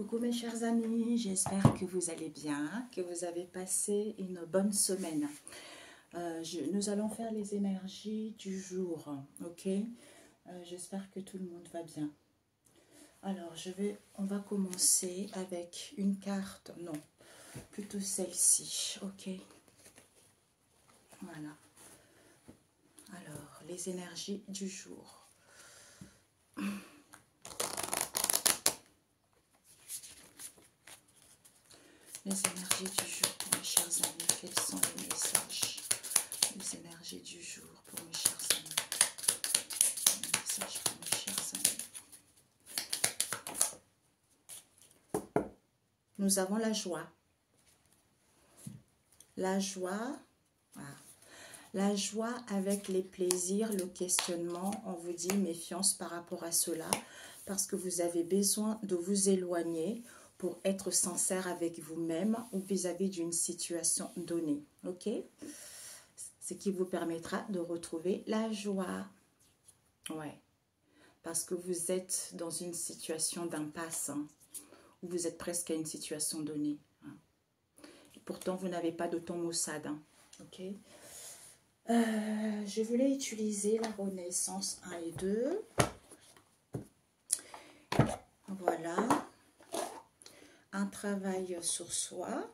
Coucou mes chers amis, j'espère que vous allez bien, que vous avez passé une bonne semaine. Nous allons faire les énergies du jour, ok? J'espère que tout le monde va bien. Alors, on va commencer avec une carte, non, plutôt celle-ci, ok? Voilà. Alors, les énergies du jour. Les énergies du jour pour mes chers amis. Quels sont les messages? Les énergies du jour pour mes chers amis. Les messages pour mes chers amis. Nous avons la joie. La joie, voilà. La joie avec les plaisirs, le questionnement. On vous dit méfiance par rapport à cela. Parce que vous avez besoin de vous éloigner pour être sincère avec vous-même ou vis-à-vis d'une situation donnée. Ok? Ce qui vous permettra de retrouver la joie. Ouais. Parce que vous êtes dans une situation d'impasse, hein, où vous êtes presque à une situation donnée. Hein. Pourtant, vous n'avez pas de ton maussade. Hein. Ok? Je voulais utiliser la Renaissance 1 et 2. Voilà. Un travail sur soi.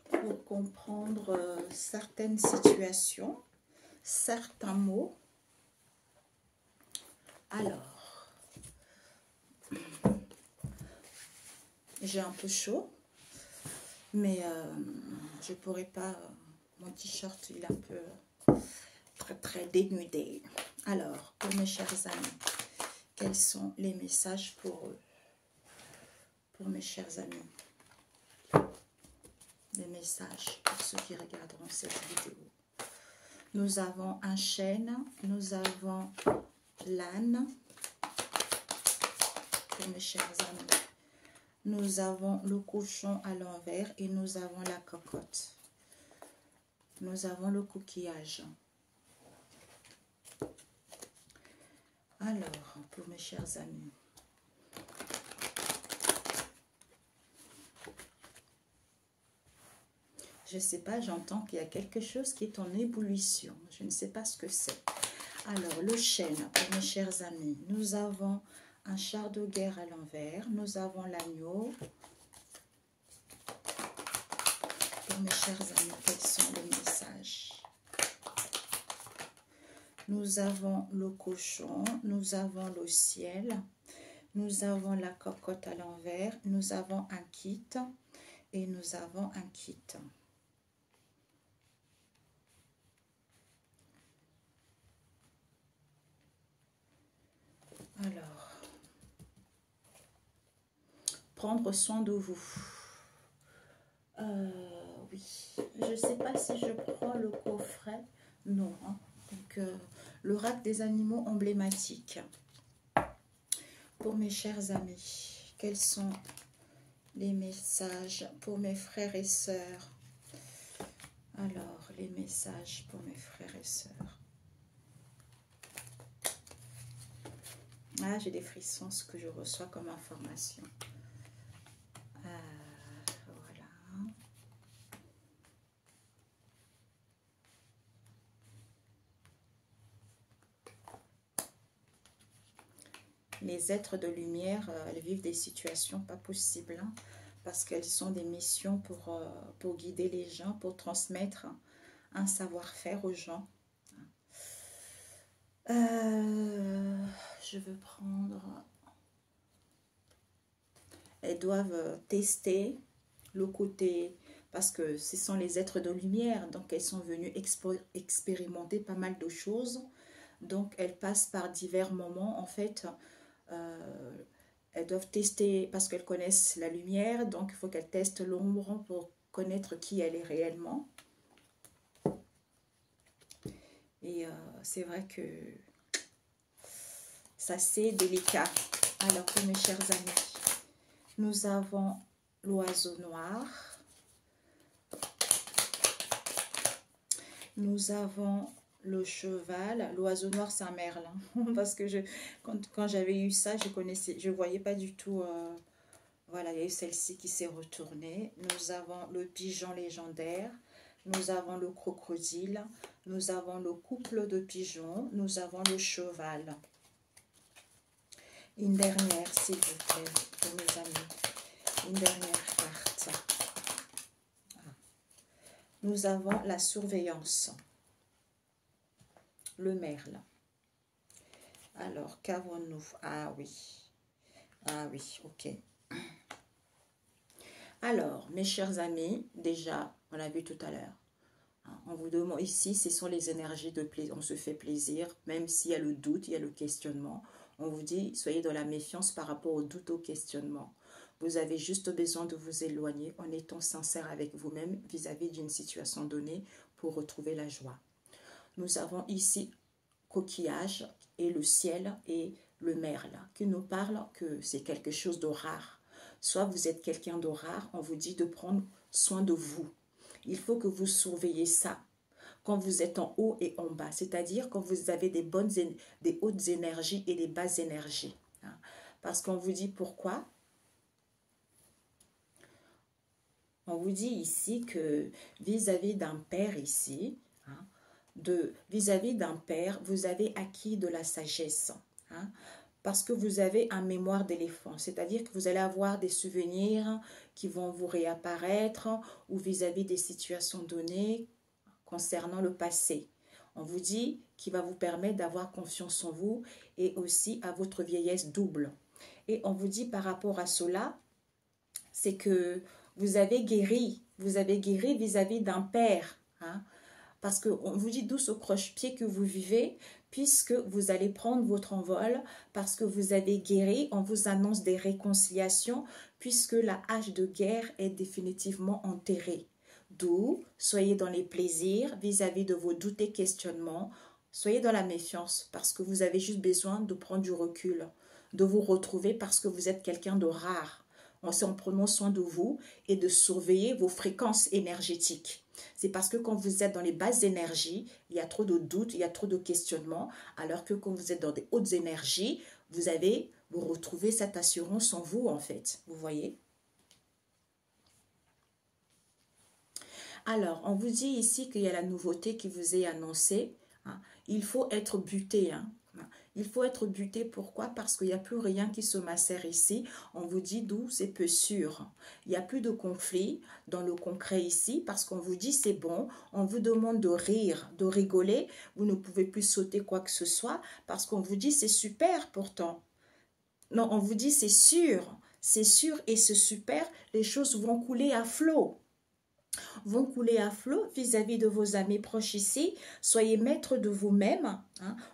Pour comprendre certaines situations, certains mots. Alors, j'ai un peu chaud, mais je ne pourrais pas, mon t-shirt il est un peu très dénudé. Alors, pour mes chers amis, quels sont les messages pour eux? Pour mes chers amis. Les messages pour ceux qui regarderont cette vidéo. Nous avons un chêne, nous avons l'âne, pour mes chers amis. Nous avons le cochon à l'envers et nous avons la cocotte. Nous avons le coquillage. Alors, pour mes chers amis. Je ne sais pas, j'entends qu'il y a quelque chose qui est en ébullition. Je ne sais pas ce que c'est. Alors, le chêne, pour mes chers amis. Nous avons un char de guerre à l'envers. Nous avons l'agneau. Pour mes chers amis, quels sont les messages? Nous avons le cochon. Nous avons le ciel. Nous avons la cocotte à l'envers. Nous avons un kit. Et nous avons un kit. Alors, prendre soin de vous. Oui, je ne sais pas si je prends le coffret. Non. Hein. Donc, le rack des animaux emblématiques. Pour mes chers amis, quels sont les messages pour mes frères et sœurs? Alors, les messages pour mes frères et sœurs. Ah, j'ai des frissons, ce que je reçois comme information. Voilà. Les êtres de lumière, elles vivent des situations pas possibles, hein, parce qu'elles sont des missions pour guider les gens, pour transmettre un savoir-faire aux gens. Je veux prendre... Elles doivent tester le côté... Parce que ce sont les êtres de lumière, donc elles sont venues expérimenter pas mal de choses. Donc elles passent par divers moments, en fait. Elles doivent tester, parce qu'elles connaissent la lumière, donc il faut qu'elles testent l'ombre pour connaître qui elle est réellement. Et c'est vrai que ça c'est délicat. Alors pour mes chers amis, nous avons l'oiseau noir. Nous avons le cheval, l'oiseau noir, c'est un merle. Parce que quand j'avais eu ça, je voyais pas du tout. Voilà, il y a eu celle-ci qui s'est retournée. Nous avons le pigeon légendaire. Nous avons le crocodile. Nous avons le couple de pigeons. Nous avons le cheval. Une dernière, s'il vous plaît, pour mes amis. Une dernière carte. Nous avons la surveillance. Le merle. Alors, qu'avons-nous? Ah oui. Ah oui, ok. Alors, mes chers amis, déjà, on l'a vu tout à l'heure. On vous demande ici, ce sont les énergies de plaisir. On se fait plaisir, même s'il y a le doute, il y a le questionnement. On vous dit, soyez dans la méfiance par rapport au doute, au questionnement. Vous avez juste besoin de vous éloigner en étant sincère avec vous-même vis-à-vis d'une situation donnée pour retrouver la joie. Nous avons ici coquillage et le ciel et le merle qui nous parle que c'est quelque chose de rare. Soit vous êtes quelqu'un de rare, on vous dit de prendre soin de vous. Il faut que vous surveillez ça quand vous êtes en haut et en bas, c'est-à-dire quand vous avez des hautes énergies et des basses énergies. Parce qu'on vous dit pourquoi? On vous dit ici que vis-à-vis d'un père ici, vis-à-vis d'un père, vous avez acquis de la sagesse. Parce que vous avez un mémoire d'éléphant, c'est-à-dire que vous allez avoir des souvenirs qui vont vous réapparaître ou vis-à-vis des situations données concernant le passé. On vous dit qu'il va vous permettre d'avoir confiance en vous et aussi à votre vieillesse double. Et on vous dit par rapport à cela, c'est que vous avez guéri vis-à-vis d'un père. Parce qu'on vous dit d'où ce croche-pied que vous vivez, puisque vous allez prendre votre envol, parce que vous avez guéri, on vous annonce des réconciliations, puisque la hache de guerre est définitivement enterrée. D'où, soyez dans les plaisirs vis-à-vis de vos doutes et questionnements, soyez dans la méfiance, parce que vous avez juste besoin de prendre du recul, de vous retrouver parce que vous êtes quelqu'un de rare. C'est en prenant soin de vous et de surveiller vos fréquences énergétiques. C'est parce que quand vous êtes dans les basses énergies, il y a trop de doutes, il y a trop de questionnements, alors que quand vous êtes dans des hautes énergies, vous retrouvez cette assurance en vous, en fait. Vous voyez? Alors, on vous dit ici qu'il y a la nouveauté qui vous est annoncée. Il faut être buté. Il faut être buté, pourquoi? Parce qu'il n'y a plus rien qui se macère ici. On vous dit d'où c'est peu sûr. Il n'y a plus de conflit dans le concret ici parce qu'on vous dit c'est bon. On vous demande de rire, de rigoler. Vous ne pouvez plus sauter quoi que ce soit parce qu'on vous dit c'est super pourtant. Non, on vous dit c'est sûr et c'est super. Les choses vont couler à flot. Vont couler à flot vis-à-vis de vos amis proches ici. Soyez maître de vous-même.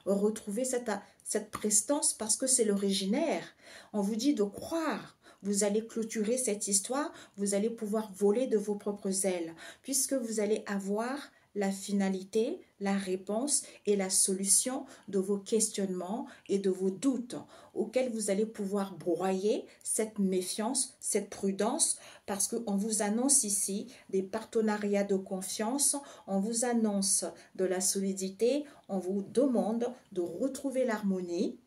Retrouvez cette prestance parce que c'est l'originaire. On vous dit de croire. Vous allez clôturer cette histoire. Vous allez pouvoir voler de vos propres ailes puisque vous allez avoir la finalité, la réponse et la solution de vos questionnements et de vos doutes auxquels vous allez pouvoir broyer cette méfiance, cette prudence parce qu'on vous annonce ici des partenariats de confiance, on vous annonce de la solidité, on vous demande de retrouver l'harmonie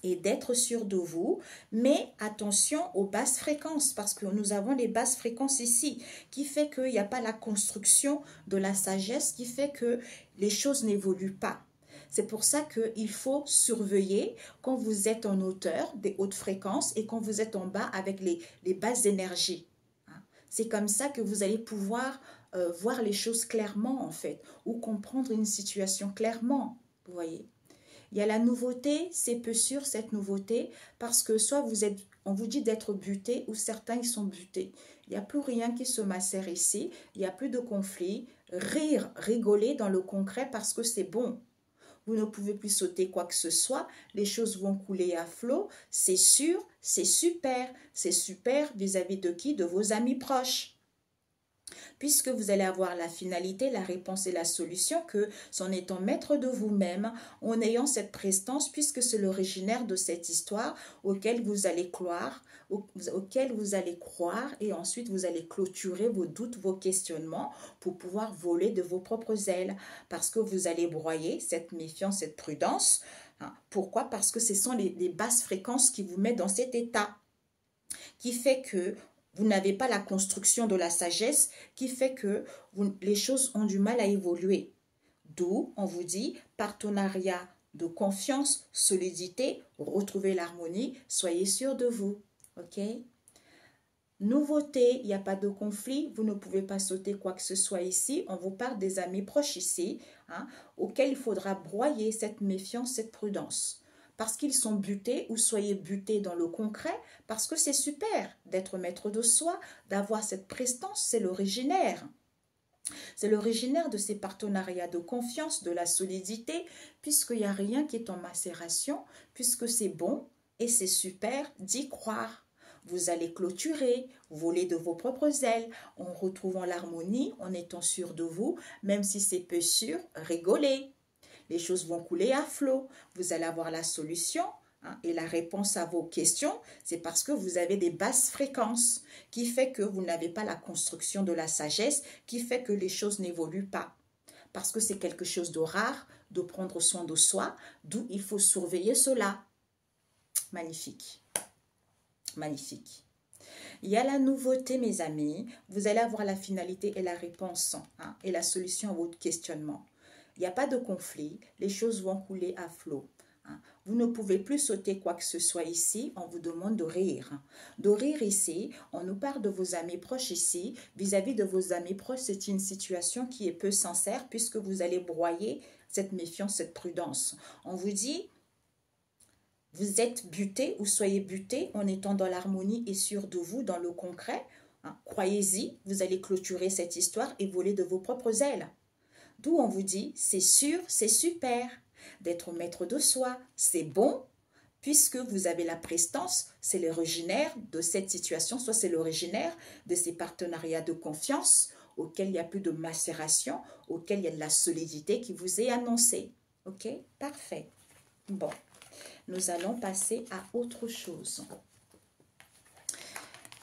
et d'être sûr de vous, mais attention aux basses fréquences, parce que nous avons les basses fréquences ici, qui fait qu'il n'y a pas la construction de la sagesse, qui fait que les choses n'évoluent pas. C'est pour ça qu'il faut surveiller quand vous êtes en hauteur des hautes fréquences et quand vous êtes en bas avec les basses énergies. C'est comme ça que vous allez pouvoir voir les choses clairement en fait, ou comprendre une situation clairement, vous voyez. Il y a la nouveauté, c'est peu sûr cette nouveauté, parce que soit on vous dit d'être buté ou certains ils sont butés. Il n'y a plus rien qui se macère ici, il n'y a plus de conflit. Rire, rigoler dans le concret parce que c'est bon. Vous ne pouvez plus sauter quoi que ce soit, les choses vont couler à flot, c'est sûr, c'est super vis-à-vis de qui? De vos amis proches. puisque vous allez avoir la finalité, la réponse et la solution, que c'est en étant maître de vous-même, en ayant cette prestance, puisque c'est l'originaire de cette histoire auquel vous allez croire, et ensuite vous allez clôturer vos doutes, vos questionnements pour pouvoir voler de vos propres ailes, parce que vous allez broyer cette méfiance, cette prudence. Pourquoi? Parce que ce sont les basses fréquences qui vous mettent dans cet état, qui fait que vous n'avez pas la construction de la sagesse, qui fait que les choses ont du mal à évoluer. D'où, on vous dit, partenariat de confiance, solidité, retrouvez l'harmonie, soyez sûr de vous. Ok? Nouveauté, il n'y a pas de conflit, vous ne pouvez pas sauter quoi que ce soit ici. On vous parle des amis proches ici, auxquels il faudra broyer cette méfiance, cette prudence. Parce qu'ils sont butés, ou soyez butés dans le concret, parce que c'est super d'être maître de soi, d'avoir cette prestance, c'est l'originaire. C'est l'originaire de ces partenariats de confiance, de la solidité, puisqu'il n'y a rien qui est en macération, puisque c'est bon et c'est super d'y croire. Vous allez clôturer, voler de vos propres ailes, en retrouvant l'harmonie, en étant sûr de vous, même si c'est peu sûr, rigolez. Les choses vont couler à flot. Vous allez avoir la solution et la réponse à vos questions. C'est parce que vous avez des basses fréquences qui fait que vous n'avez pas la construction de la sagesse, qui fait que les choses n'évoluent pas. Parce que c'est quelque chose de rare de prendre soin de soi, d'où il faut surveiller cela. Magnifique. Magnifique. Il y a la nouveauté, mes amis. Vous allez avoir la finalité et la réponse et la solution à votre questionnement. Il n'y a pas de conflit, les choses vont couler à flot. Vous ne pouvez plus sauter quoi que ce soit ici, on vous demande de rire. De rire ici, on nous parle de vos amis proches ici. Vis-à-vis de vos amis proches, c'est une situation qui est peu sincère puisque vous allez broyer cette méfiance, cette prudence. On vous dit, vous êtes buté ou soyez buté en étant dans l'harmonie et sûr de vous, dans le concret. Croyez-y, vous allez clôturer cette histoire et voler de vos propres ailes. D'où on vous dit, c'est sûr, c'est super. D'être maître de soi, c'est bon, puisque vous avez la prestance, c'est l'originaire de cette situation, soit c'est l'originaire de ces partenariats de confiance auxquels il n'y a plus de macération, auxquels il y a de la solidité qui vous est annoncée. Ok? Parfait. Bon, nous allons passer à autre chose.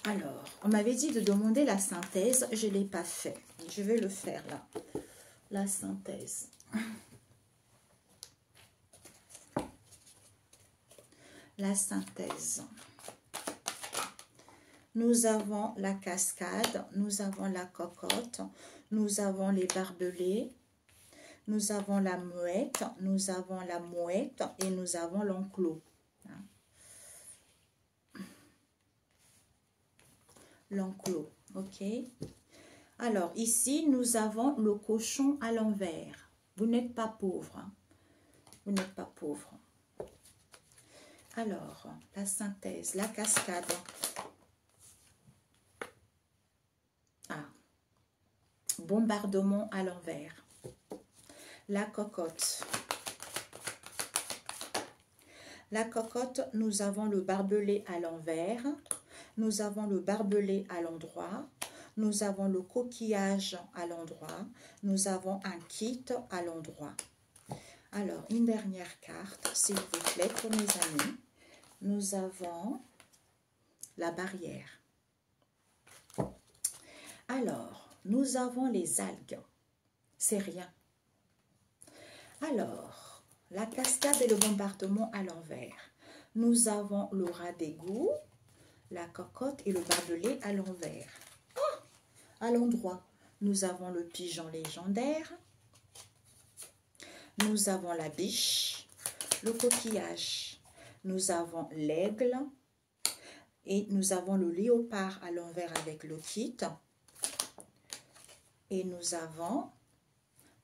Alors, on m'avait dit de demander la synthèse, je ne l'ai pas fait. Je vais le faire là. La synthèse. La synthèse. Nous avons la cascade, nous avons la cocotte, nous avons les barbelés, nous avons la mouette, nous avons la mouette et nous avons l'enclos. L'enclos, ok? Alors, ici, nous avons le cochon à l'envers. Vous n'êtes pas pauvre. Vous n'êtes pas pauvre. Alors, la synthèse, la cascade. Bombardement à l'envers. La cocotte. La cocotte, nous avons le barbelé à l'envers. Nous avons le barbelé à l'endroit. Nous avons le coquillage à l'endroit. Nous avons un kit à l'endroit. Alors, une dernière carte, s'il vous plaît, pour mes amis. Nous avons la barrière. Alors, nous avons les algues. C'est rien. Alors, la cascade et le bombardement à l'envers. Nous avons le rat d'égout, la cocotte et le barbelé à l'envers. À l'endroit, nous avons le pigeon légendaire. Nous avons la biche, le coquillage. Nous avons l'aigle. Et nous avons le léopard à l'envers avec le kit. Et nous avons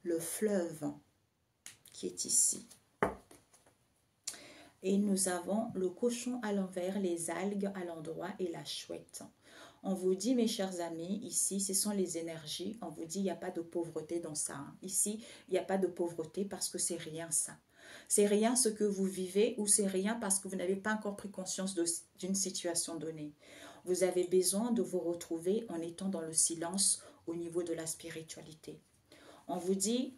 le fleuve qui est ici. Et nous avons le cochon à l'envers, les algues à l'endroit et la chouette. On vous dit, mes chers amis, ici, ce sont les énergies. On vous dit, il n'y a pas de pauvreté dans ça. Ici, il n'y a pas de pauvreté parce que c'est rien ça. C'est rien ce que vous vivez ou c'est rien parce que vous n'avez pas encore pris conscience d'une situation donnée. Vous avez besoin de vous retrouver en étant dans le silence, au niveau de la spiritualité. On vous dit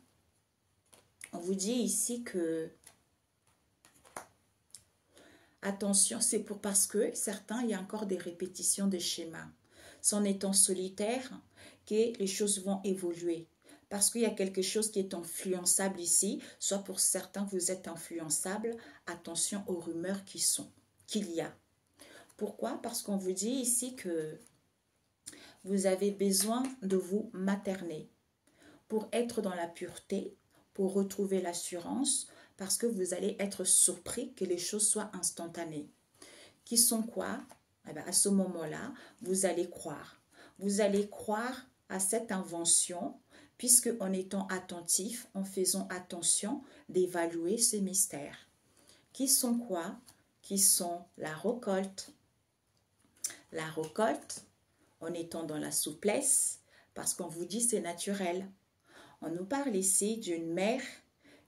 ici que, attention, c'est parce que certains, il y a encore des répétitions des schémas. C'est en étant solitaire que les choses vont évoluer. Parce qu'il y a quelque chose qui est influençable ici, soit pour certains vous êtes influençable, attention aux rumeurs qu'il y a. Pourquoi? Parce qu'on vous dit ici que vous avez besoin de vous materner pour être dans la pureté, pour retrouver l'assurance, parce que vous allez être surpris que les choses soient instantanées. Qui sont quoi? Eh bien, à ce moment-là, vous allez croire. Vous allez croire à cette invention, puisque en étant attentif, en faisant attention d'évaluer ces mystères. Qui sont quoi? Qui sont la récolte. La récolte, en étant dans la souplesse, parce qu'on vous dit c'est naturel. On nous parle ici d'une mère,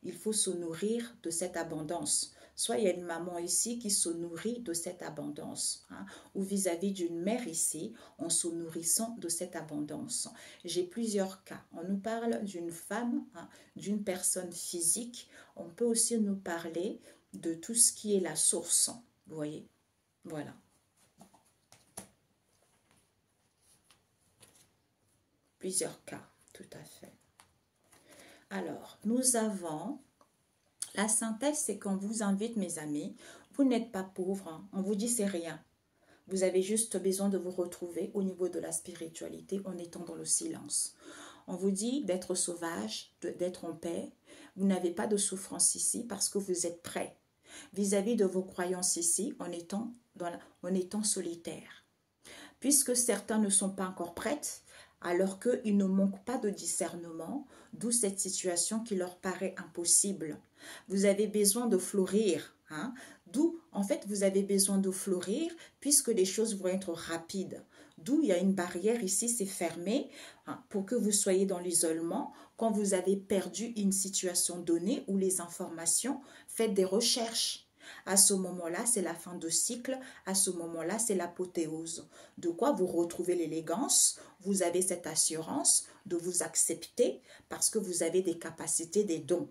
il faut se nourrir de cette abondance. Soit il y a une maman ici qui se nourrit de cette abondance, hein, ou vis-à-vis d'une mère ici, en se nourrissant de cette abondance. J'ai plusieurs cas. On nous parle d'une femme, hein, d'une personne physique. On peut aussi nous parler de tout ce qui est la source. Vous voyez? Voilà. Plusieurs cas, tout à fait. Alors, nous avons la synthèse, c'est qu'on vous invite, mes amis, vous n'êtes pas pauvre, hein. On vous dit c'est rien. Vous avez juste besoin de vous retrouver au niveau de la spiritualité en étant dans le silence. On vous dit d'être sauvage, d'être en paix. Vous n'avez pas de souffrance ici parce que vous êtes prêt vis-à-vis de vos croyances ici en étant solitaire. Puisque certains ne sont pas encore prêts, alors qu'ils ne manquent pas de discernement, d'où cette situation qui leur paraît impossible. Vous avez besoin de fleurir, hein? D'où, en fait, vous avez besoin de fleurir puisque les choses vont être rapides. D'où il y a une barrière ici, c'est fermé, hein, pour que vous soyez dans l'isolement. Quand vous avez perdu une situation donnée ou les informations, faites des recherches. À ce moment-là, c'est la fin de cycle. À ce moment-là, c'est l'apothéose. De quoi vous retrouvez l'élégance. Vous avez cette assurance de vous accepter parce que vous avez des capacités, des dons.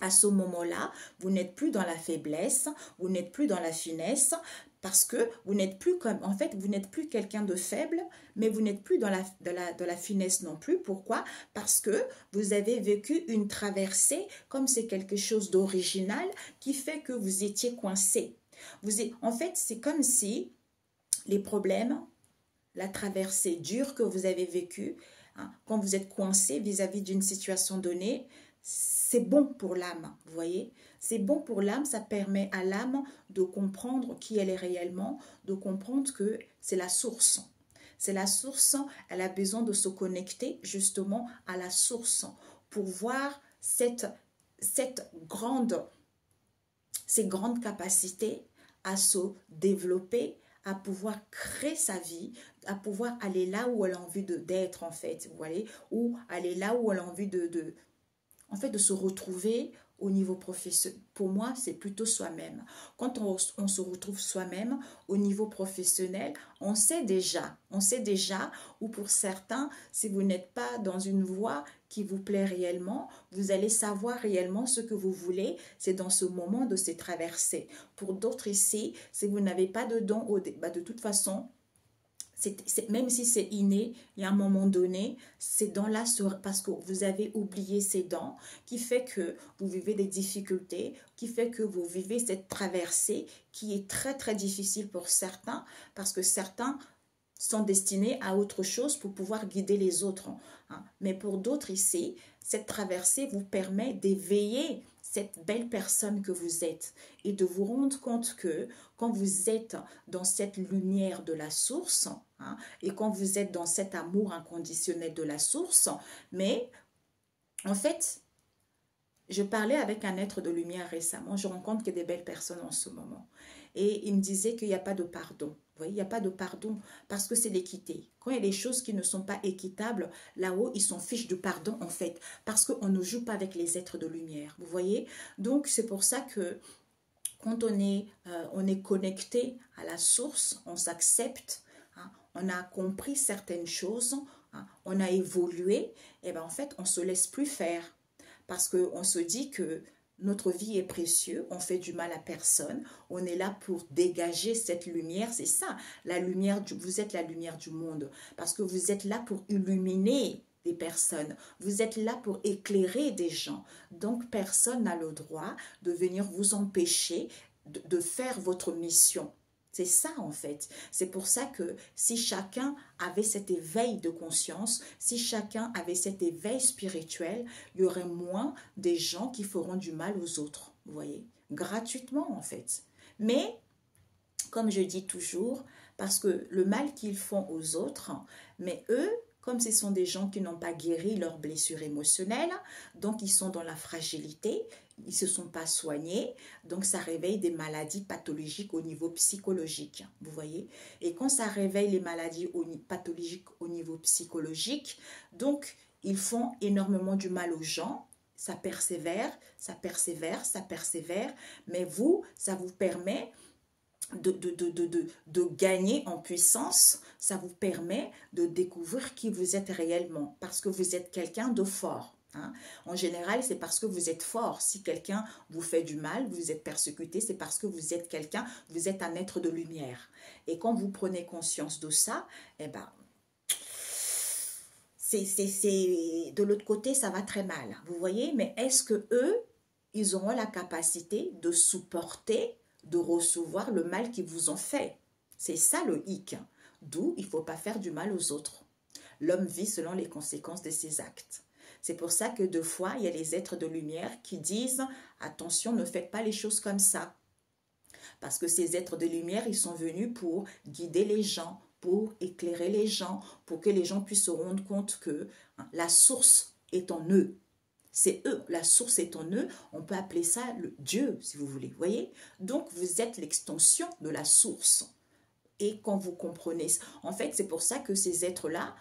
À ce moment-là, vous n'êtes plus dans la faiblesse, vous n'êtes plus dans la finesse, parce que vous n'êtes plus comme, en fait, vous n'êtes plus quelqu'un de faible, mais vous n'êtes plus dans la finesse non plus. Pourquoi? Parce que vous avez vécu une traversée, comme c'est quelque chose d'original, qui fait que vous étiez coincé. En fait, c'est comme si les problèmes, la traversée dure que vous avez vécue, hein, quand vous êtes coincé vis-à-vis d'une situation donnée, c'est bon pour l'âme, vous voyez? C'est bon pour l'âme, ça permet à l'âme de comprendre qui elle est réellement, de comprendre que c'est la source. C'est la source, elle a besoin de se connecter justement à la source pour voir ces grandes capacités à se développer, à pouvoir créer sa vie, à pouvoir aller là où elle a envie d'être en fait, vous voyez? Ou aller là où elle a envie en fait, de se retrouver au niveau professionnel. Pour moi, c'est plutôt soi-même. Quand on se retrouve soi-même au niveau professionnel, on sait déjà, ou pour certains, si vous n'êtes pas dans une voie qui vous plaît réellement, vous allez savoir réellement ce que vous voulez, c'est dans ce moment de ces traversées. Pour d'autres ici, si vous n'avez pas de don, de toute façon, même si c'est inné, il y a un moment donné, ces dents-là, parce que vous avez oublié ces dents, qui fait que vous vivez des difficultés, qui fait que vous vivez cette traversée qui est très très difficile pour certains, parce que certains sont destinés à autre chose pour pouvoir guider les autres. Hein. Mais pour d'autres ici, cette traversée vous permet d'éveiller cette belle personne que vous êtes et de vous rendre compte que quand vous êtes dans cette lumière de la source, hein, et quand vous êtes dans cet amour inconditionnel de la source, mais en fait, je parlais avec un être de lumière récemment, je rencontre que des belles personnes en ce moment. Et il me disait qu'il n'y a pas de pardon. Vous voyez, il n'y a pas de pardon parce que c'est l'équité. Quand il y a des choses qui ne sont pas équitables, là-haut, ils s'en fichent de pardon en fait. Parce qu'on ne joue pas avec les êtres de lumière. Vous voyez? Donc, c'est pour ça que quand on est connecté à la source, on s'accepte, hein, on a compris certaines choses, hein, on a évolué, et bien en fait, on ne se laisse plus faire. Parce qu'on se dit que notre vie est précieuse, on fait du mal à personne, on est là pour dégager cette lumière, c'est ça, la lumière, vous êtes la lumière du monde, parce que vous êtes là pour illuminer des personnes, vous êtes là pour éclairer des gens, donc personne n'a le droit de venir vous empêcher de faire votre mission. C'est ça en fait. C'est pour ça que si chacun avait cet éveil de conscience, si chacun avait cet éveil spirituel, il y aurait moins des gens qui feront du mal aux autres, vous voyez, gratuitement en fait. Mais, comme je dis toujours, parce que le mal qu'ils font aux autres, mais eux, comme ce sont des gens qui n'ont pas guéri leurs blessures émotionnelles, donc ils sont dans la fragilité, ils ne se sont pas soignés, donc ça réveille des maladies pathologiques au niveau psychologique, vous voyez. Et quand ça réveille les maladies pathologiques au niveau psychologique, donc ils font énormément du mal aux gens, ça persévère, ça persévère, ça persévère, mais vous, ça vous permet de gagner en puissance, ça vous permet de découvrir qui vous êtes réellement, parce que vous êtes quelqu'un de fort. Hein. En général, c'est parce que vous êtes fort. Si quelqu'un vous fait du mal, vous êtes persécuté, c'est parce que vous êtes quelqu'un, vous êtes un être de lumière. Et quand vous prenez conscience de ça, eh ben, de l'autre côté, ça va très mal. Vous voyez, mais est-ce que eux, ils auront la capacité de supporter, de recevoir le mal qu'ils vous ont fait? C'est ça le hic. D'où il ne faut pas faire du mal aux autres. L'homme vit selon les conséquences de ses actes. C'est pour ça que deux fois, il y a les êtres de lumière qui disent « Attention, ne faites pas les choses comme ça ». Parce que ces êtres de lumière, ils sont venus pour guider les gens, pour éclairer les gens, pour que les gens puissent se rendre compte que la source est en eux. C'est eux, la source est en eux, on peut appeler ça le Dieu, si vous voulez, voyez. Donc, vous êtes l'extension de la source. Et quand vous comprenez, en fait, c'est pour ça que ces êtres-là,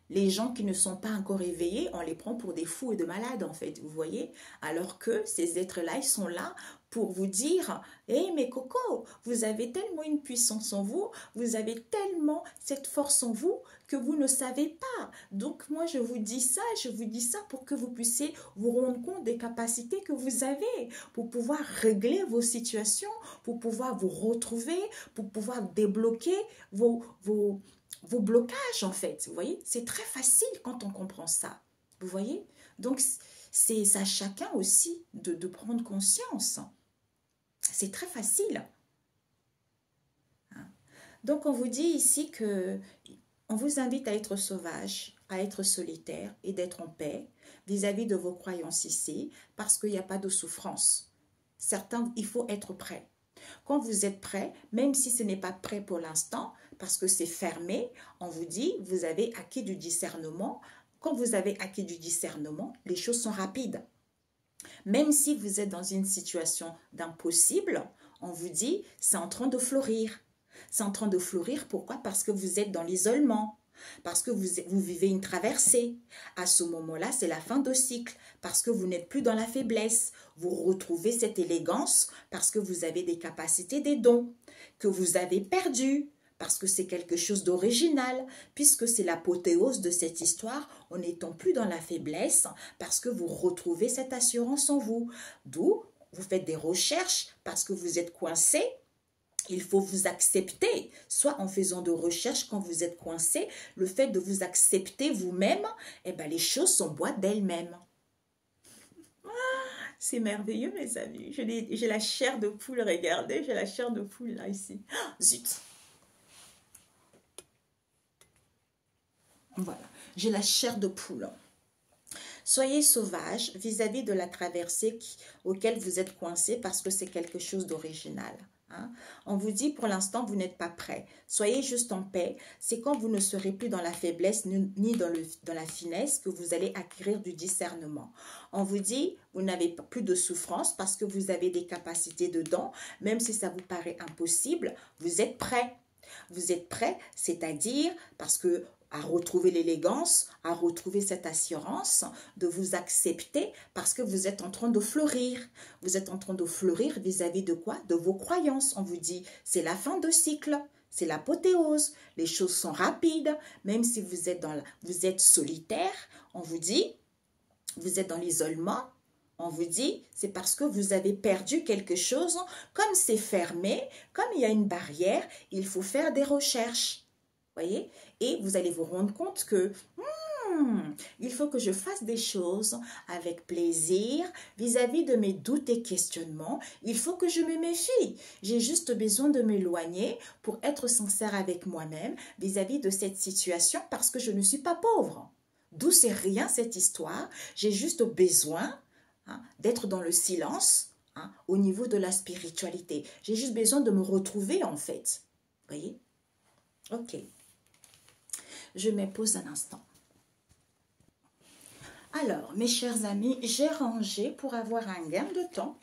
les gens qui ne sont pas encore éveillés, on les prend pour des fous et des malades, en fait, vous voyez. Alors que ces êtres-là, ils sont là pour vous dire « Hé, mes cocos, vous avez tellement une puissance en vous, vous avez tellement cette force en vous que vous ne savez pas. Donc, moi, je vous dis ça pour que vous puissiez vous rendre compte des capacités que vous avez, pour pouvoir régler vos situations, pour pouvoir vous retrouver, pour pouvoir débloquer vos blocages, en fait. Vous voyez, c'est très facile quand on comprend ça. Vous voyez? Donc, c'est à chacun aussi de prendre conscience. C'est très facile. Donc, on vous dit ici que on vous invite à être sauvage, à être solitaire et d'être en paix vis-à-vis de vos croyances ici, parce qu'il n'y a pas de souffrance. Certains, il faut être prêt. Quand vous êtes prêt, même si ce n'est pas prêt pour l'instant, parce que c'est fermé, on vous dit, vous avez acquis du discernement. Quand vous avez acquis du discernement, les choses sont rapides. Même si vous êtes dans une situation d'impossible, on vous dit, c'est en train de fleurir. C'est en train de fleurir, pourquoi? Parce que vous êtes dans l'isolement, parce que vous vivez une traversée. À ce moment-là, c'est la fin de cycle, parce que vous n'êtes plus dans la faiblesse. Vous retrouvez cette élégance parce que vous avez des capacités, des dons que vous avez perdus, parce que c'est quelque chose d'original, puisque c'est l'apothéose de cette histoire, en n'étant plus dans la faiblesse, parce que vous retrouvez cette assurance en vous. D'où vous faites des recherches, parce que vous êtes coincé. Il faut vous accepter, soit en faisant de recherches quand vous êtes coincé, le fait de vous accepter vous-même, eh ben les choses s'emboîtent d'elles-mêmes. C'est merveilleux, mes amis. J'ai la chair de poule, regardez, j'ai la chair de poule là, ici. Zut! Voilà, j'ai la chair de poule. Soyez sauvage vis-à-vis de la traversée auquel vous êtes coincé parce que c'est quelque chose d'original. Hein? On vous dit pour l'instant vous n'êtes pas prêt. Soyez juste en paix. C'est quand vous ne serez plus dans la faiblesse ni dans la finesse que vous allez acquérir du discernement. On vous dit vous n'avez plus de souffrance parce que vous avez des capacités dedans. Même si ça vous paraît impossible, vous êtes prêt. Vous êtes prêt, c'est-à-dire parce que à retrouver l'élégance, à retrouver cette assurance de vous accepter parce que vous êtes en train de fleurir. Vous êtes en train de fleurir vis-à-vis de quoi? De vos croyances. On vous dit, c'est la fin de cycle. c'est l'apothéose. Les choses sont rapides, même si vous êtes solitaire, on vous dit, vous êtes dans l'isolement, on vous dit, c'est parce que vous avez perdu quelque chose, comme c'est fermé, comme il y a une barrière, il faut faire des recherches. Voyez? Et vous allez vous rendre compte que il faut que je fasse des choses avec plaisir vis-à-vis de mes doutes et questionnements. Il faut que je me méfie. J'ai juste besoin de m'éloigner pour être sincère avec moi-même vis-à-vis de cette situation parce que je ne suis pas pauvre. D'où c'est rien cette histoire. J'ai juste besoin d'être dans le silence au niveau de la spiritualité. J'ai juste besoin de me retrouver en fait. Voyez? Ok. Je me pose un instant. Alors, mes chers amis, j'ai rangé pour avoir un gain de temps.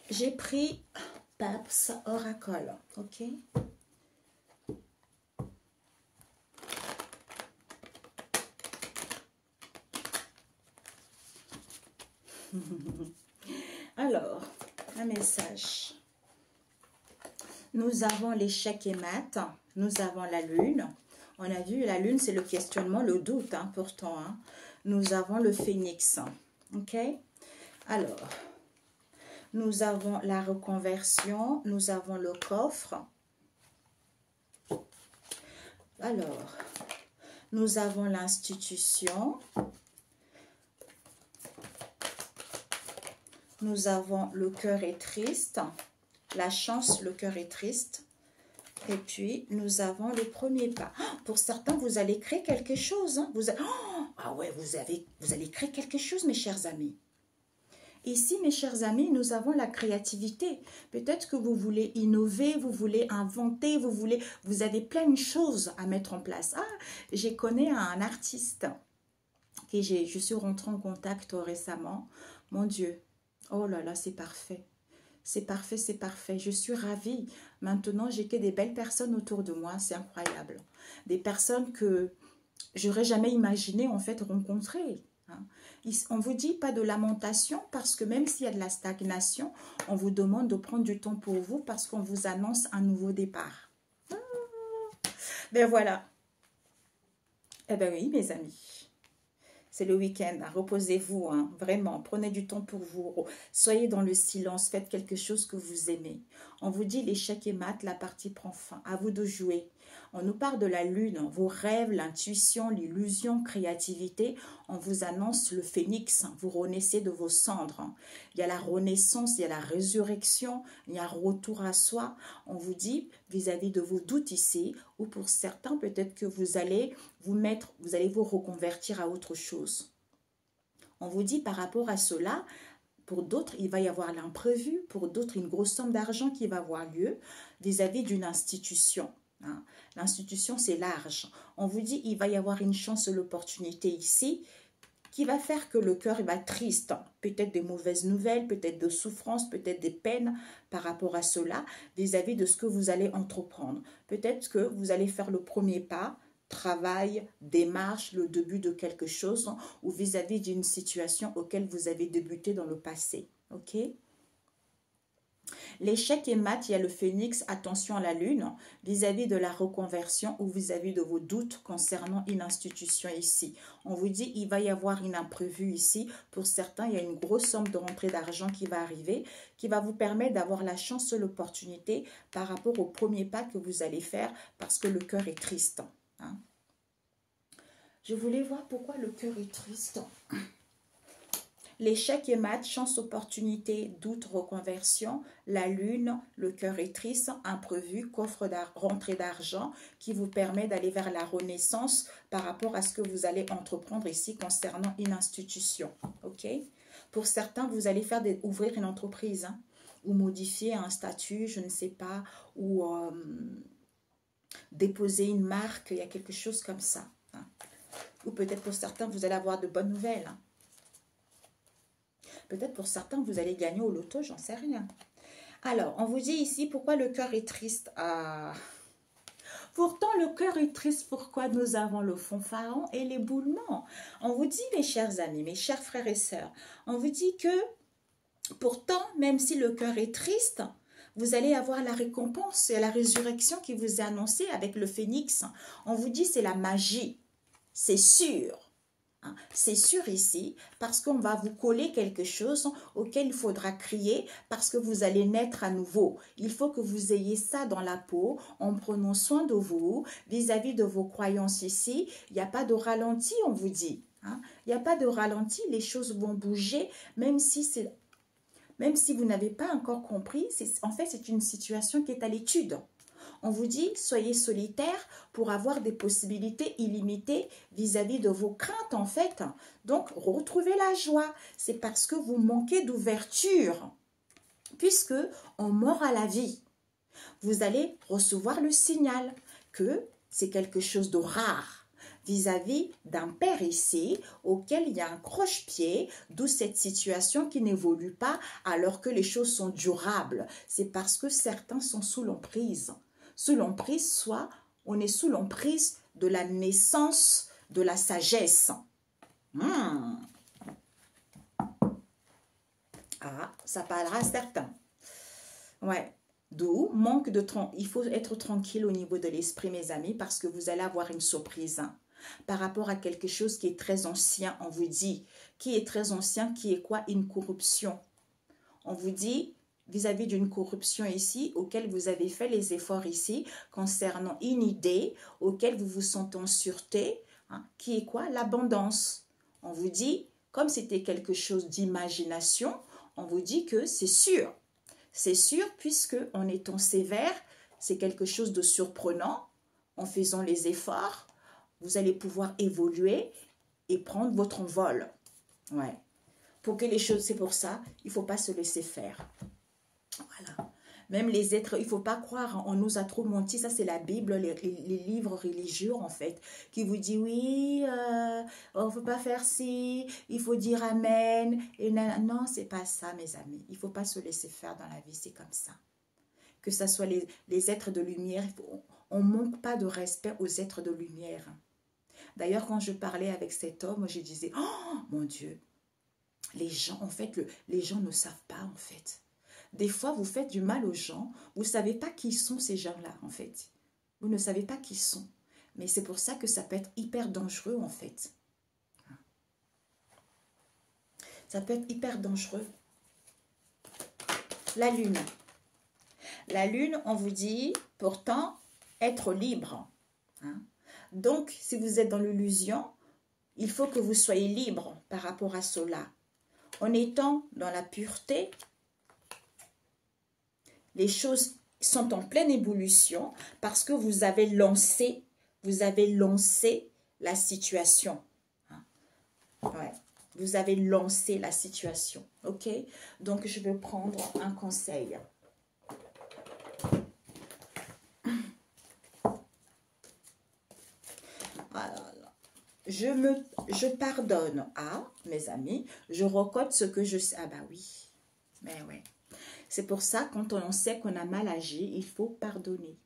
J'ai pris Paps Oracle, ok? Alors, un message. Nous avons l'échec et mat, nous avons la lune. On a vu, la lune, c'est le questionnement, le doute, pourtant. Nous avons le phénix, ok? Alors, nous avons la reconversion, nous avons le coffre. Alors, nous avons l'institution. Nous avons le cœur est triste. La chance, le cœur est triste. Et puis, nous avons le premier pas. Pour certains, vous allez créer quelque chose. Ah ouais, vous allez créer quelque chose, mes chers amis. Ici, mes chers amis, nous avons la créativité. Peut-être que vous voulez innover, vous voulez inventer, vous avez plein de choses à mettre en place. Je connais un artiste que je suis rentrée en contact récemment. Mon Dieu, oh là là, c'est parfait. C'est parfait, c'est parfait. Je suis ravie. Maintenant, j'ai que des belles personnes autour de moi. C'est incroyable. Des personnes que j'aurais jamais imaginé en fait rencontrer. On vous dit pas de lamentation parce que même s'il y a de la stagnation, on vous demande de prendre du temps pour vous parce qu'on vous annonce un nouveau départ. Ben voilà. Eh ben oui, mes amis. C'est le week-end, reposez-vous, vraiment, prenez du temps pour vous, soyez dans le silence, faites quelque chose que vous aimez. On vous dit l'échec est mat, la partie prend fin, à vous de jouer. On nous parle de la lune, vos rêves, l'intuition, l'illusion, créativité. On vous annonce le phénix, vous renaissez de vos cendres. Il y a la renaissance, il y a la résurrection, il y a un retour à soi. On vous dit vis-à-vis de vos doutes ici, ou pour certains peut-être que vous allez vous reconvertir à autre chose. On vous dit par rapport à cela, pour d'autres, il va y avoir l'imprévu, pour d'autres, une grosse somme d'argent qui va avoir lieu vis-à-vis d'une institution. L'institution, c'est large. On vous dit, il va y avoir une chance, l'opportunité ici, qui va faire que le cœur va triste. Peut-être des mauvaises nouvelles, peut-être de souffrances, peut-être des peines par rapport à cela, vis-à-vis de ce que vous allez entreprendre. Peut-être que vous allez faire le premier pas, travail, démarche, le début de quelque chose ou vis-à-vis d'une situation auquel vous avez débuté dans le passé. Ok? L'échec est mat, il y a le phénix, attention à la lune, vis-à-vis de la reconversion ou vis-à-vis de vos doutes concernant une institution ici. On vous dit, il va y avoir une imprévue ici. Pour certains, il y a une grosse somme de rentrée d'argent qui va arriver, qui va vous permettre d'avoir la chance, l'opportunité par rapport au premier pas que vous allez faire parce que le cœur est triste. Je voulais voir pourquoi le cœur est triste. L'échec est mat, chance, opportunité, doute, reconversion, la lune, le cœur est triste, imprévu, coffre rentrée d'argent qui vous permet d'aller vers la renaissance par rapport à ce que vous allez entreprendre ici concernant une institution. Ok? Pour certains, vous allez ouvrir une entreprise ou modifier un statut, je ne sais pas, ou déposer une marque, il y a quelque chose comme ça. Ou peut-être pour certains, vous allez avoir de bonnes nouvelles. Peut-être pour certains, vous allez gagner au loto, j'en sais rien. Alors, on vous dit ici, pourquoi le cœur est triste? Pourtant, le cœur est triste. Pourquoi nous avons le fanfaron et l'éboulement? On vous dit, mes chers amis, mes chers frères et sœurs, on vous dit que pourtant, même si le cœur est triste, vous allez avoir la récompense et la résurrection qui vous est annoncée avec le phénix. On vous dit c'est la magie, c'est sûr. C'est sûr ici, parce qu'on va vous coller quelque chose auquel il faudra crier, parce que vous allez naître à nouveau. Il faut que vous ayez ça dans la peau, en prenant soin de vous, vis-à-vis de vos croyances ici. Il n'y a pas de ralenti, on vous dit. Il n'y a pas de ralenti, les choses vont bouger, même si vous n'avez pas encore compris. En fait, c'est une situation qui est à l'étude. On vous dit, soyez solitaire pour avoir des possibilités illimitées vis-à-vis de vos craintes, en fait. Donc, retrouvez la joie. C'est parce que vous manquez d'ouverture. Puisque on mord à la vie, vous allez recevoir le signal que c'est quelque chose de rare vis-à-vis d'un père ici, auquel il y a un croche-pied, d'où cette situation qui n'évolue pas alors que les choses sont durables. C'est parce que certains sont sous l'emprise. Sous l'emprise, soit on est sous l'emprise de la naissance de la sagesse. Ah, ça parlera à certains. Ouais. D'où manque de... Il faut être tranquille au niveau de l'esprit, mes amis, parce que vous allez avoir une surprise. Par rapport à quelque chose qui est très ancien, on vous dit. Qui est très ancien, qui est quoi? Une corruption. On vous dit... vis-à-vis d'une corruption ici, auquel vous avez fait les efforts ici, concernant une idée, auquel vous vous sentez en sûreté, qui est quoi? L'abondance. On vous dit, comme c'était quelque chose d'imagination, on vous dit que c'est sûr. C'est sûr puisque en étant sévère, c'est quelque chose de surprenant. En faisant les efforts, vous allez pouvoir évoluer et prendre votre envol. Ouais. Pour que les choses, c'est pour ça, il ne faut pas se laisser faire. Voilà. Même les êtres, il ne faut pas croire, on nous a trop menti. Ça, c'est la Bible, les livres religieux, en fait, qui vous dit, oui, on ne faut pas faire ci, il faut dire Amen. Et non, ce n'est pas ça, mes amis. Il ne faut pas se laisser faire dans la vie, c'est comme ça. Que ce soit les êtres de lumière, on ne manque pas de respect aux êtres de lumière. D'ailleurs, quand je parlais avec cet homme, je disais, oh, mon Dieu, les gens, en fait, les gens ne savent pas, en fait. Des fois, vous faites du mal aux gens. Vous ne savez pas qui sont ces gens-là, en fait. Vous ne savez pas qui sont. Mais c'est pour ça que ça peut être hyper dangereux, en fait. Ça peut être hyper dangereux. La lune. La lune, on vous dit, pourtant, être libre. Donc, si vous êtes dans l'illusion, il faut que vous soyez libre par rapport à cela. En étant dans la pureté, les choses sont en pleine ébullition parce que vous avez lancé la situation. Ouais, vous avez lancé la situation. Ok? Donc, je vais prendre un conseil. Alors, je pardonne à mes amis. Je recode ce que je sais. Ah bah oui. Mais ouais. C'est pour ça, quand on sait qu'on a mal agi, il faut pardonner.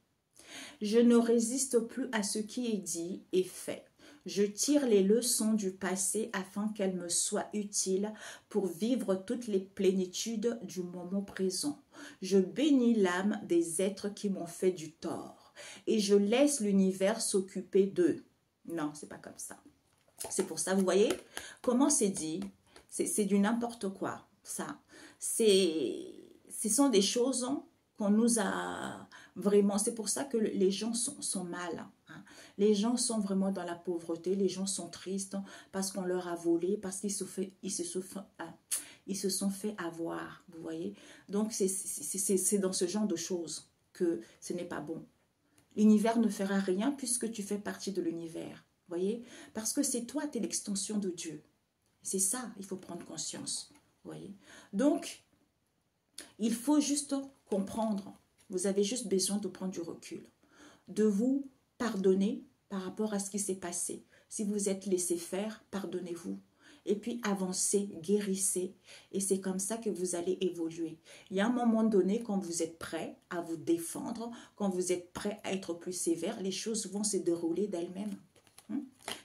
Je ne résiste plus à ce qui est dit et fait. Je tire les leçons du passé afin qu'elles me soient utiles pour vivre toutes les plénitudes du moment présent. Je bénis l'âme des êtres qui m'ont fait du tort et je laisse l'univers s'occuper d'eux. Non, c'est pas comme ça. C'est pour ça, vous voyez, comment c'est dit? C'est du n'importe quoi, ça. Ce sont des choses qu'on nous a vraiment... C'est pour ça que les gens sont mal. Les gens sont vraiment dans la pauvreté. Les gens sont tristes parce qu'on leur a volé, parce qu'ils se sont fait avoir. Vous voyez? Donc, c'est dans ce genre de choses que ce n'est pas bon. L'univers ne fera rien puisque tu fais partie de l'univers. Vous voyez? Parce que c'est toi, tu es l'extension de Dieu. C'est ça, il faut prendre conscience. Vous voyez? Donc, il faut juste comprendre. Vous avez juste besoin de prendre du recul. De vous pardonner par rapport à ce qui s'est passé. Si vous êtes laissé faire, pardonnez-vous. Et puis avancez, guérissez. Et c'est comme ça que vous allez évoluer. Il y a un moment donné, quand vous êtes prêt à vous défendre, quand vous êtes prêt à être plus sévère, les choses vont se dérouler d'elles-mêmes.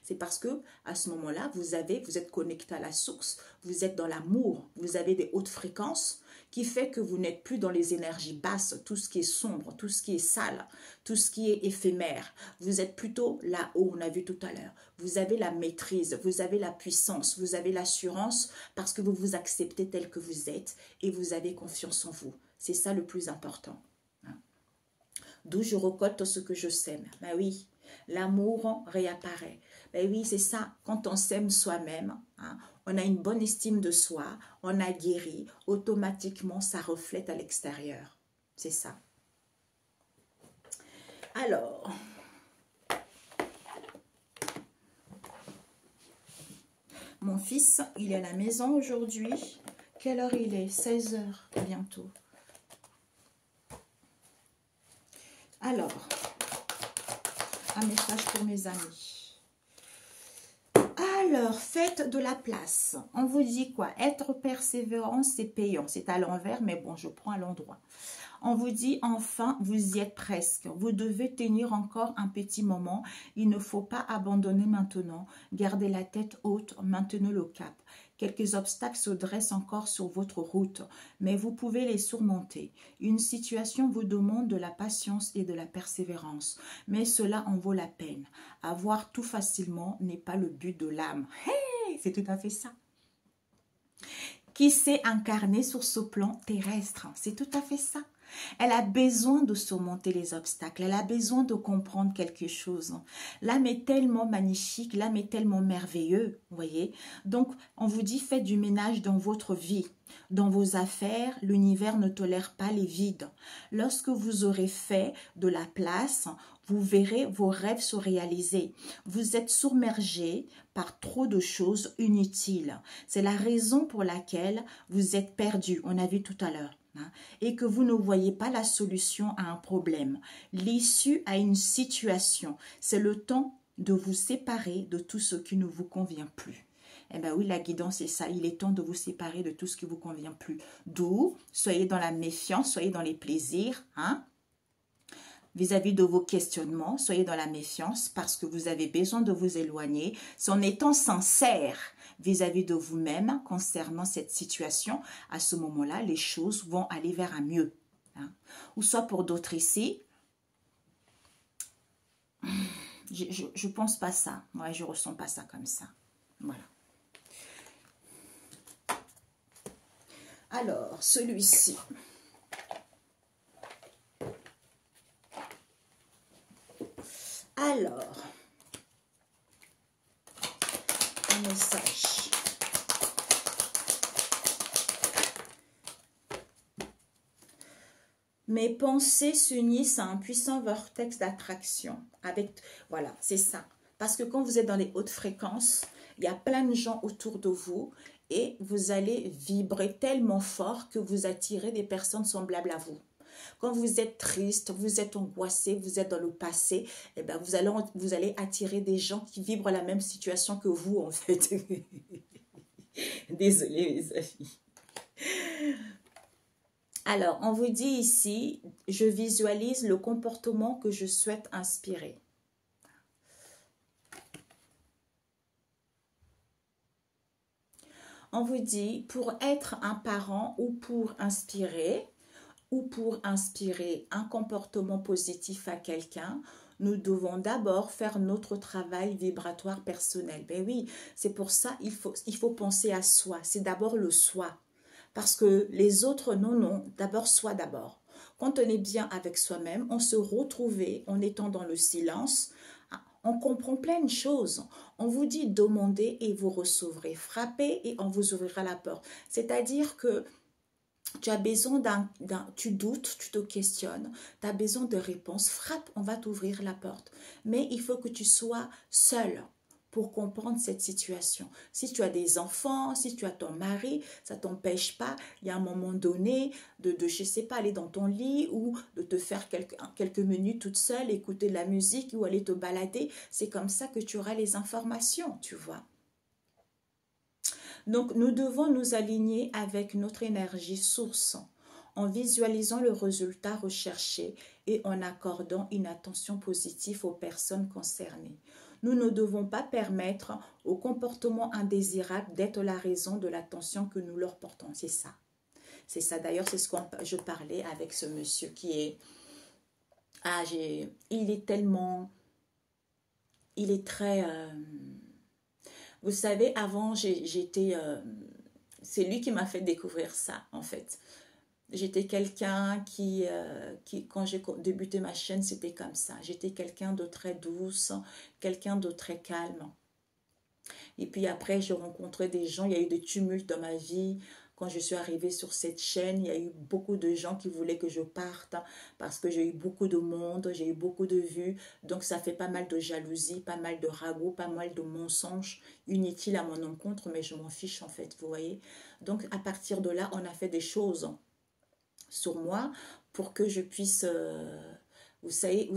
C'est parce que à ce moment-là, vous êtes connecté à la source, vous êtes dans l'amour, vous avez des hautes fréquences qui fait que vous n'êtes plus dans les énergies basses, tout ce qui est sombre, tout ce qui est sale, tout ce qui est éphémère. Vous êtes plutôt là-haut, on a vu tout à l'heure. Vous avez la maîtrise, vous avez la puissance, vous avez l'assurance parce que vous vous acceptez tel que vous êtes et vous avez confiance en vous. C'est ça le plus important. D'où je récolte ce que je sème. Ben oui, l'amour réapparaît. Ben oui, c'est ça. Quand on s'aime soi-même, hein, on a une bonne estime de soi, on a guéri, automatiquement ça reflète à l'extérieur. C'est ça. Alors, mon fils, il est à la maison aujourd'hui. Quelle heure il est? 16 heures bientôt. Alors, un message pour mes amis. Alors, faites de la place. On vous dit quoi? Être persévérant, c'est payant. C'est à l'envers, mais bon, je prends à l'endroit. On vous dit, enfin, vous y êtes presque. Vous devez tenir encore un petit moment. Il ne faut pas abandonner maintenant. Gardez la tête haute, maintenez le cap. Quelques obstacles se dressent encore sur votre route, mais vous pouvez les surmonter. Une situation vous demande de la patience et de la persévérance, mais cela en vaut la peine. Avoir tout facilement n'est pas le but de l'âme. Hey, c'est tout à fait ça. Qui s'est incarné sur ce plan terrestre, c'est tout à fait ça. Elle a besoin de surmonter les obstacles, elle a besoin de comprendre quelque chose. L'âme est tellement magnifique, l'âme est tellement merveilleux, vous voyez. Donc, on vous dit, faites du ménage dans votre vie. Dans vos affaires, l'univers ne tolère pas les vides. Lorsque vous aurez fait de la place, vous verrez vos rêves se réaliser. Vous êtes submergé par trop de choses inutiles. C'est la raison pour laquelle vous êtes perdu, on a vu tout à l'heure. Et que vous ne voyez pas la solution à un problème, l'issue à une situation. C'est le temps de vous séparer de tout ce qui ne vous convient plus. Eh bien oui, la guidance, c'est ça. Il est temps de vous séparer de tout ce qui ne vous convient plus. D'où, soyez dans la méfiance, soyez dans les plaisirs, hein. Vis-à-vis de vos questionnements, soyez dans la méfiance parce que vous avez besoin de vous éloigner. C'est en étant sincère vis-à-vis de vous-même concernant cette situation, à ce moment-là, les choses vont aller vers un mieux. Hein. Ou soit pour d'autres ici, je pense pas ça. Moi, je ressens pas ça comme ça. Voilà. Alors, celui-ci. Alors, un message. Mes pensées s'unissent à un puissant vortex d'attraction. Voilà, c'est ça. Parce que quand vous êtes dans les hautes fréquences, il y a plein de gens autour de vous et vous allez vibrer tellement fort que vous attirez des personnes semblables à vous. Quand vous êtes triste, vous êtes angoissé, vous êtes dans le passé, eh ben vous allez attirer des gens qui vibrent la même situation que vous, en fait. Désolée, mes amis. Alors, on vous dit ici, je visualise le comportement que je souhaite inspirer. On vous dit, pour être un parent ou pour inspirer un comportement positif à quelqu'un, nous devons d'abord faire notre travail vibratoire personnel. Ben oui, c'est pour ça il faut penser à soi. C'est d'abord le soi. Parce que les autres, non, d'abord soi d'abord. Quand on est bien avec soi-même, on se retrouve en étant dans le silence, on comprend plein de choses. On vous dit demandez et vous recevrez. Frappez et on vous ouvrira la porte. C'est-à-dire que tu as besoin tu doutes, tu te questionnes, tu as besoin de réponses, frappe, on va t'ouvrir la porte. Mais il faut que tu sois seul pour comprendre cette situation. Si tu as des enfants, si tu as ton mari, ça ne t'empêche pas, il y a un moment donné, je ne sais pas, aller dans ton lit ou de te faire quelques minutes toute seule, écouter de la musique ou aller te balader. C'est comme ça que tu auras les informations, tu vois. Donc, nous devons nous aligner avec notre énergie source en visualisant le résultat recherché et en accordant une attention positive aux personnes concernées. Nous ne devons pas permettre aux comportements indésirables d'être la raison de l'attention que nous leur portons. C'est ça. C'est ça, d'ailleurs, c'est ce que je parlais avec ce monsieur qui est... Ah, il est tellement... Il est très... vous savez, avant, j'étais... c'est lui qui m'a fait découvrir ça, en fait. J'étais quelqu'un quand j'ai débuté ma chaîne, c'était comme ça. J'étais quelqu'un de très douce, quelqu'un de très calme. Et puis après, j'ai rencontré des gens, il y a eu des tumultes dans ma vie. Quand je suis arrivée sur cette chaîne, il y a eu beaucoup de gens qui voulaient que je parte parce que j'ai eu beaucoup de monde, j'ai eu beaucoup de vues. Donc ça fait pas mal de jalousie, pas mal de ragots, pas mal de mensonges inutiles à mon encontre, mais je m'en fiche en fait, vous voyez. Donc à partir de là, on a fait des choses sur moi pour que je puisse, vous savez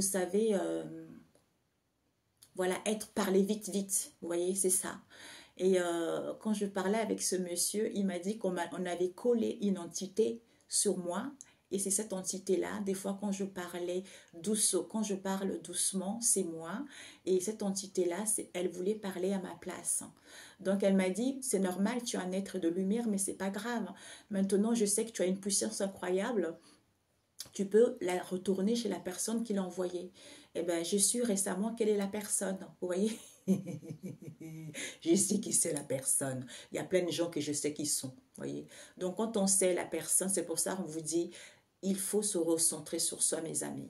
voilà, parler vite, vite, vous voyez, c'est ça. Et quand je parlais avec ce monsieur, il m'a dit on avait collé une entité sur moi. Et c'est cette entité-là, des fois quand je quand je parle doucement, c'est moi. Et cette entité-là, elle voulait parler à ma place. Donc elle m'a dit, c'est normal, tu es un être de lumière, mais c'est pas grave. Maintenant, je sais que tu as une puissance incroyable. Tu peux la retourner chez la personne qui l'a envoyée. Eh bien, j'ai su récemment quelle est la personne, vous voyez. Je sais qui c'est la personne. Il y a plein de gens que je sais qui sont, vous voyez. Donc, quand on sait la personne, c'est pour ça qu'on vous dit, il faut se recentrer sur soi, mes amis.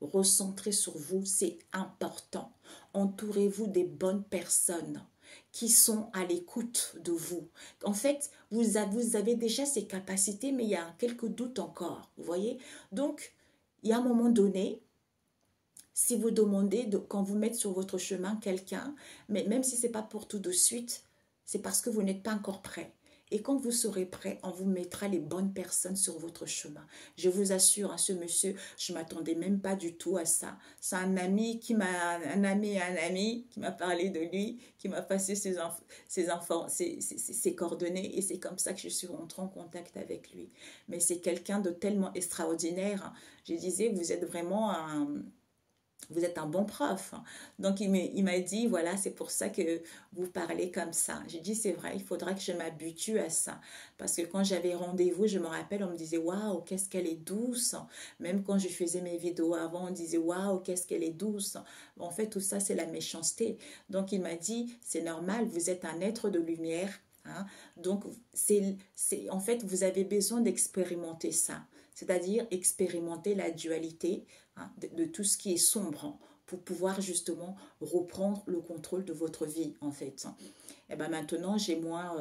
Recentrer sur vous, c'est important. Entourez-vous des bonnes personnes qui sont à l'écoute de vous. En fait, vous avez déjà ces capacités, mais il y a quelques doutes encore, vous voyez. Donc, il y a un moment donné, si vous demandez, quand vous mettez sur votre chemin quelqu'un, mais même si ce n'est pas pour tout de suite, c'est parce que vous n'êtes pas encore prêt. Et quand vous serez prêt, on vous mettra les bonnes personnes sur votre chemin. Je vous assure, à ce monsieur, je ne m'attendais même pas du tout à ça. C'est un ami qui m'a parlé de lui, qui m'a passé ses coordonnées, et c'est comme ça que je suis rentrée en contact avec lui. Mais c'est quelqu'un de tellement extraordinaire. Je disais, vous êtes vraiment vous êtes un bon prof. Donc, il m'a dit, voilà, c'est pour ça que vous parlez comme ça. J'ai dit, c'est vrai, il faudra que je m'habitue à ça. Parce que quand j'avais rendez-vous, je me rappelle, on me disait, waouh, qu'est-ce qu'elle est douce. Même quand je faisais mes vidéos avant, on disait, waouh, qu'est-ce qu'elle est douce. En fait, tout ça, c'est la méchanceté. Donc, il m'a dit, c'est normal, vous êtes un être de lumière. Hein? Donc, en fait, vous avez besoin d'expérimenter ça. C'est-à-dire expérimenter la dualité, hein, de tout ce qui est sombre, pour pouvoir justement reprendre le contrôle de votre vie, en fait. Et bien maintenant, j'ai moins...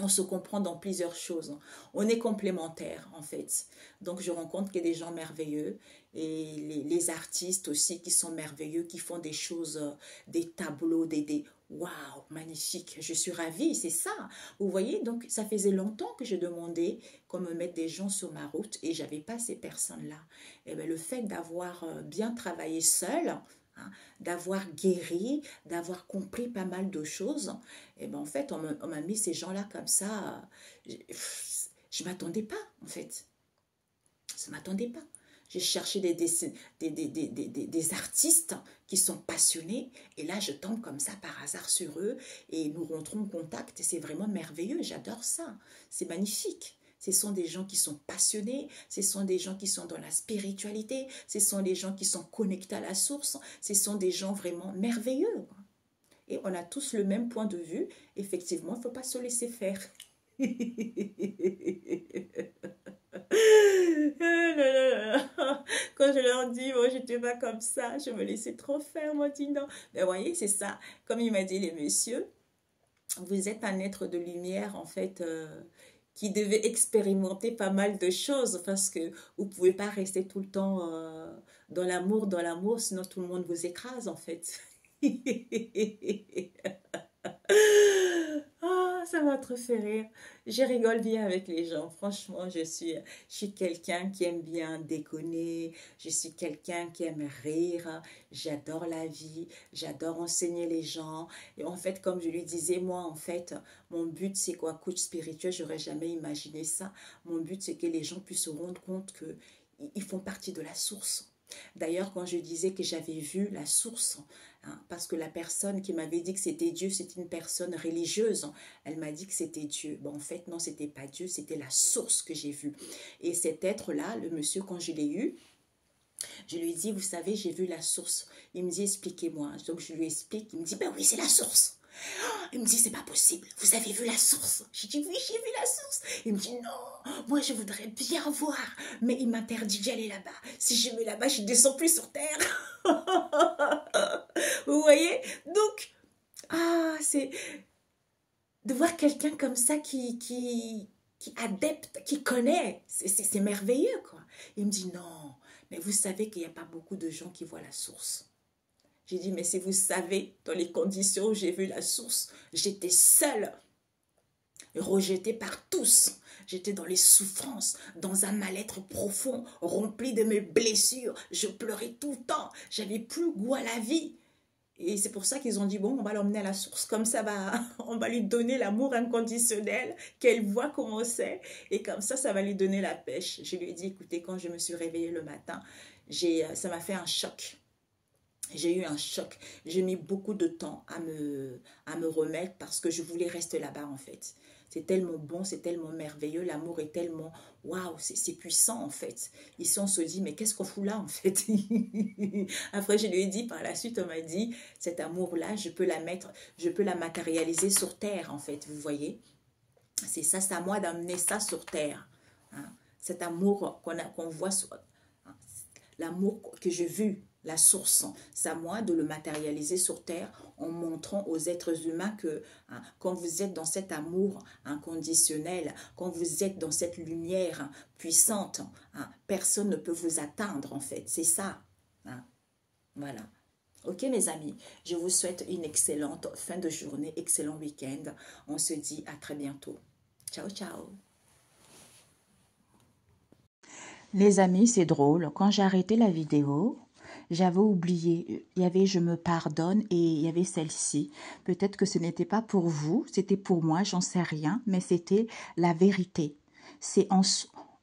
on se comprend dans plusieurs choses. On est complémentaires, en fait. Donc, je rencontre qu'il y a des gens merveilleux et les artistes aussi qui sont merveilleux, qui font des choses, des tableaux, waouh, magnifique. Je suis ravie, c'est ça. Vous voyez, donc ça faisait longtemps que je demandais qu'on me mette des gens sur ma route et j'avais pas ces personnes-là. Et bien, le fait d'avoir bien travaillé seule, hein, d'avoir guéri, d'avoir compris pas mal de choses, et ben en fait, on m'a mis ces gens-là comme ça. Je ne m'attendais pas, en fait. Je ne m'attendais pas. J'ai cherché des artistes qui sont passionnés et là, je tombe comme ça par hasard sur eux et nous rentrons en contact et c'est vraiment merveilleux. J'adore ça. C'est magnifique. Ce sont des gens qui sont passionnés, ce sont des gens qui sont dans la spiritualité, ce sont des gens qui sont connectés à la source, ce sont des gens vraiment merveilleux. Et on a tous le même point de vue. Effectivement, il ne faut pas se laisser faire. Quand je leur dis, moi, je n'étais pas comme ça, je me laissais trop faire, moi, dis non. Mais vous voyez, c'est ça. Comme il m'a dit les messieurs, vous êtes un être de lumière, en fait, qui devait expérimenter pas mal de choses parce que vous ne pouvez pas rester tout le temps dans l'amour, sinon tout le monde vous écrase, en fait. Ah, ça m'a trop fait rire. Je rigole bien avec les gens. Franchement, je suis quelqu'un qui aime bien déconner. Je suis quelqu'un qui aime rire. J'adore la vie. J'adore enseigner les gens. Et en fait, comme je lui disais, moi, en fait, mon but, c'est quoi? Coach spirituel, j'aurais jamais imaginé ça. Mon but, c'est que les gens puissent se rendre compte que ils font partie de la source. D'ailleurs, quand je disais que j'avais vu la source, hein, parce que la personne qui m'avait dit que c'était Dieu, c'était une personne religieuse. Elle m'a dit que c'était Dieu. Bon, en fait, non, c'était pas Dieu, c'était la source que j'ai vue. Et cet être-là, le monsieur, quand je l'ai eu, je lui ai dit, vous savez, j'ai vu la source. Il me dit, expliquez-moi. Donc, je lui explique. Il me dit, ben oui, c'est la source. Il me dit, c'est pas possible. Vous avez vu la source? J'ai dit, oui, j'ai vu la source. Il me dit, non, moi, je voudrais bien voir. Mais il m'interdit d'y aller là-bas. Si je vais là-bas, je ne descends plus sur terre. Vous voyez? Donc, c'est de voir quelqu'un comme ça qui adepte, qui connaît. C'est merveilleux, quoi. Il me dit, non, mais vous savez qu'il n'y a pas beaucoup de gens qui voient la source. J'ai dit, mais si vous savez, dans les conditions où j'ai vu la source, j'étais seule, rejetée par tous. J'étais dans les souffrances, dans un mal-être profond, rempli de mes blessures. Je pleurais tout le temps. J'avais plus goût à la vie. Et c'est pour ça qu'ils ont dit, bon, on va l'emmener à la source. Comme ça, on va lui donner l'amour inconditionnel, qu'elle voit comment c'est. Et comme ça va lui donner la pêche. Je lui ai dit, écoutez, quand je me suis réveillée le matin, ça m'a fait un choc. J'ai eu un choc. J'ai mis beaucoup de temps à me remettre parce que je voulais rester là-bas en fait. C'est tellement bon, c'est tellement merveilleux. L'amour est tellement... Waouh, c'est puissant en fait. Ici, on se dit, mais qu'est-ce qu'on fout là en fait? Après, je lui ai dit, par la suite, on m'a dit, cet amour-là, je peux la matérialiser sur terre en fait, vous voyez? C'est ça, c'est à moi d'amener ça sur terre. Hein? Cet amour qu'on voit, l'amour que j'ai vu, la source, c'est à moi de le matérialiser sur terre en montrant aux êtres humains que quand vous êtes dans cet amour inconditionnel, quand vous êtes dans cette lumière puissante, personne ne peut vous atteindre en fait, c'est ça. Voilà. Ok mes amis, je vous souhaite une excellente fin de journée, excellent week-end. On se dit à très bientôt. Ciao, ciao. Les amis, c'est drôle. Quand j'ai arrêté la vidéo, j'avais oublié. Il y avait je me pardonne et il y avait celle-ci. Peut-être que ce n'était pas pour vous, c'était pour moi, j'en sais rien, mais c'était la vérité. C'est en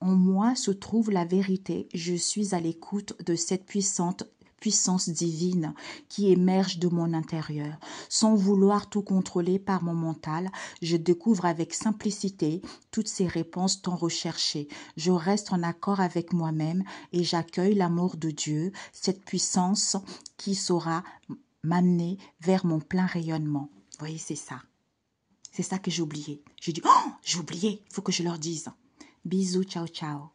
moi se trouve la vérité. Je suis à l'écoute de cette puissance divine qui émerge de mon intérieur. Sans vouloir tout contrôler par mon mental, je découvre avec simplicité toutes ces réponses tant recherchées. Je reste en accord avec moi-même et j'accueille l'amour de Dieu, cette puissance qui saura m'amener vers mon plein rayonnement. Vous voyez, c'est ça. C'est ça que j'ai oublié. J'ai dit, oh, j'ai oublié, il faut que je leur dise. Bisous, ciao, ciao.